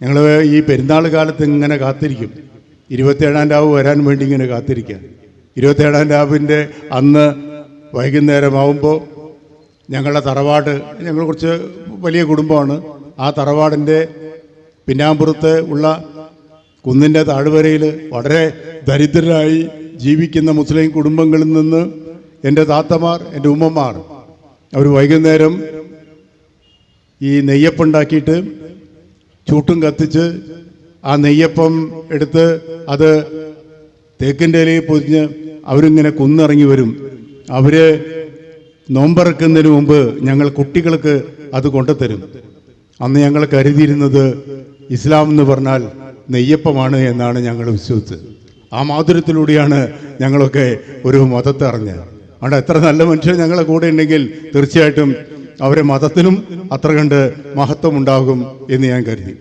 ഞങ്ങൾ ഈ പെരുന്നാൾ കാലത്ത് ഇങ്ങനെ കാത്തിരിക്കും. 27-ാം രാവ് വരാൻ വേണ്ടി ഇങ്ങനെ കാത്തിരിക്കുക. 27-ാം രാവിൻ്റെ അന്ന് വൈകുന്നേരമാവുമ്പോൾ ഞങ്ങളുടെ തറവാട്, ഞങ്ങൾ കുറച്ച് വലിയ കുടുംബമാണ്. ആ തറവാടിൻ്റെ പിന്നാമ്പുറത്ത് ഉള്ള കുന്നിൻ്റെ താഴ്വരയിൽ വളരെ ദരിദ്രരായി ജീവിക്കുന്ന മുസ്ലിം കുടുംബങ്ങളിൽ നിന്ന് എൻ്റെ താത്തമാർ, എൻ്റെ ഉമ്മമാർ, അവർ വൈകുന്നേരം ഈ നെയ്യപ്പുണ്ടാക്കിയിട്ട് ചൂട്ടും കത്തിച്ച് ആ നെയ്യപ്പം എടുത്ത് അത് തേക്കിൻ്റെ ഇലയിൽ പൊതിഞ്ഞ് അവരിങ്ങനെ കുന്നിറങ്ങി വരും. അവർ നോമ്പറക്കുന്നതിന് മുമ്പ് ഞങ്ങൾ കുട്ടികൾക്ക് അത് കൊണ്ടുതരും. അന്ന് ഞങ്ങൾ കരുതിയിരുന്നത് ഇസ്ലാം എന്ന് പറഞ്ഞാൽ നെയ്യപ്പമാണ് എന്നാണ് ഞങ്ങൾ വിശ്വസിച്ചത്. ആ മാധുര്യത്തിലൂടെയാണ് ഞങ്ങളൊക്കെ ഒരു മതത്തെ അറിഞ്ഞത്. അതുകൊണ്ട് എത്ര നല്ല മനുഷ്യർ ഞങ്ങളെ കൂടെ ഉണ്ടെങ്കിൽ തീർച്ചയായിട്ടും അവരെ മതത്തിനും അത്ര കണ്ട് മഹത്വം ഉണ്ടാകും എന്ന് ഞാൻ കരുതി.